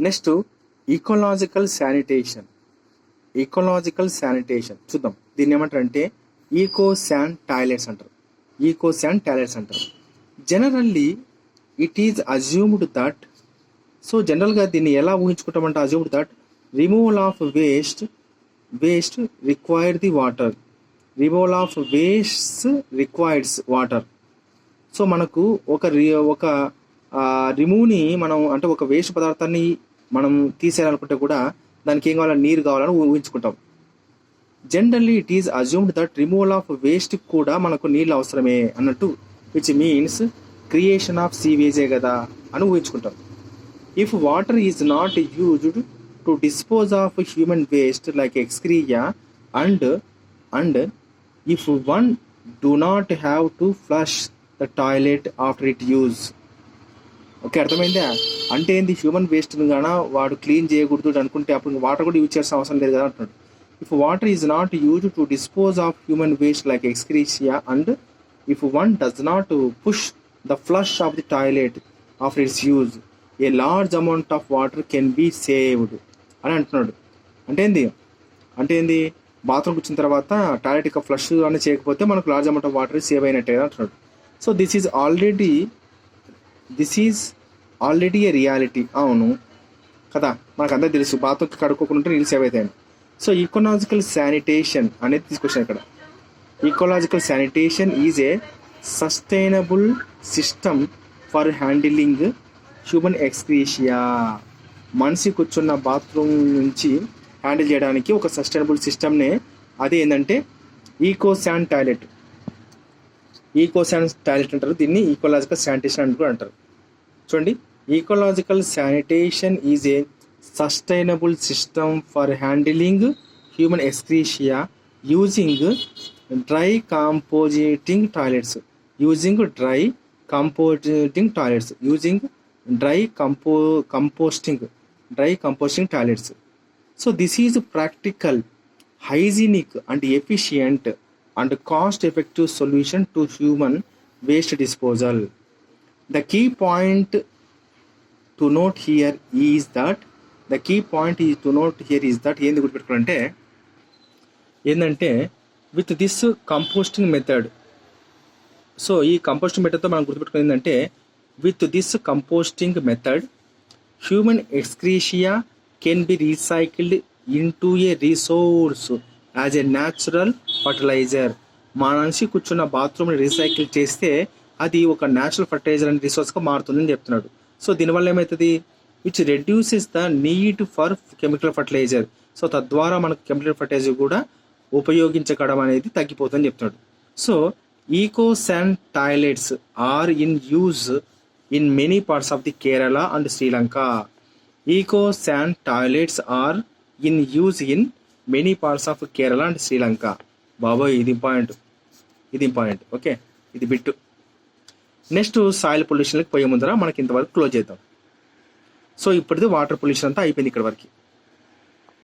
Next ecological sanitation. Ecological sanitation చూద్దాం. దీన్ని ఏమంటారంటే ఈకో శాన్ టాయిలెట్స్ అంటారు. ఈకో శాన్ టాయిలెట్స్ అంటారు. Generally it is assumed that, so జనరల్గా దీన్ని ఎలా ఊహించుకుంటామంటే assumed that removal of waste require the water. Removal of waste requires water. So మనకు ఒక రిమూవ్ని మనం అంటే ఒక వేస్ట్ పదార్థాన్ని మనం తీసేయాలనుకుంటే కూడా దానికి ఏం కావాలని నీరు కావాలని ఊహించుకుంటాం. Generally it is assumed that removal of waste కూడా మనకు నీళ్ళు అవసరమే అన్నట్టు, విచ్ మీన్స్ క్రియేషన్ ఆఫ్ సీవేజే కదా అని ఊహించుకుంటాం. If water is not used to dispose of human waste like excreta and if one do not have to flush the toilet after it use. Okay, అర్థమైందా? అంటే ఏంది, హ్యూమన్ వేస్ట్ని గానా వాడు clean చేయకూడదు అనుకుంటే అప్పుడు వాటర్ కూడా యూజ్ చేయాల్సిన అవసరం లేదు కదా అంటున్నాడు. If water is not use to dispose of human waste like excreta and if one does not push the flush of the toilet after its use a large amount of water can be saved అని అంటున్నాడు. అంటే ఏంది బాత్రూమ్కి వచ్చిన తర్వాత toilet యొక్క flush అనేది చేయకపోతే మనకు large amount of water save అయినట్టే అంటున్నాడు. So this is already a reality. అవును కదా, మనకు అందరూ తెలుసు బాత్రూమ్కి కడుక్కోకుండా నీళ్ళు సేవ్ అవుతాయని. సో ఈకోలాజికల్ శానిటేషన్ అనేది తీసుకొచ్చాను ఇక్కడ. Ecological sanitation is a sustainable system for handling human excreta. మనిషి కూర్చున్న బాత్రూమ్ నుంచి హ్యాండిల్ చేయడానికి ఒక సస్టైనబుల్ సిస్టమ్నే అది ఏంటంటే ఈకో శాన్ టాయిలెట్ అంటారు. దీన్ని ఈకోలాజికల్ శానిటేషన్ అని కూడా అంటారు. చూడండి, ecological sanitation is a sustainable system for handling human excreta using dry composting toilets. So this is a practical, hygienic and efficient and cost-effective solution to human waste disposal. The key point to note here is that ఏంది గుర్తుపెట్టుకోవాలంటే ఏంటంటే with this composting method. So ఈ composting మెథడ్తో మనం గుర్తుపెట్టుకుని ఏంటంటే with this composting method human excreta can be recycled into a resource as a natural fertilizer. మనిషి కూర్చున్న బాత్రూమ్ని రీసైకిల్ చేస్తే అది ఒక న్యాచురల్ ఫర్టిలైజర్ అనే రిసోర్స్గా మారుతుందని చెప్తున్నాడు. సో దీనివల్ల ఏమవుతుంది, which reduces the need for chemical fertiliser. So తద్వారా మనకు కెమికల్ ఫర్టిలైజర్ కూడా ఉపయోగించడం అనేది తగ్గిపోతుందని చెప్తున్నాడు. So eco san toilets are in use in many parts of the Kerala and Sri Lanka. Eco san toilets are in use in many parts of Kerala and Sri Lanka. బాబోయ్, ఇది important. Okay, ఇది బిట్టు. నెక్స్ట్ సాయిల్ పొల్యూషన్కి పోయే ముందర మనకి ఇంతవరకు క్లోజ్ చేద్దాం. సో ఇప్పటిది వాటర్ పొల్యూషన్ అంతా అయిపోయింది ఇక్కడ వరకు.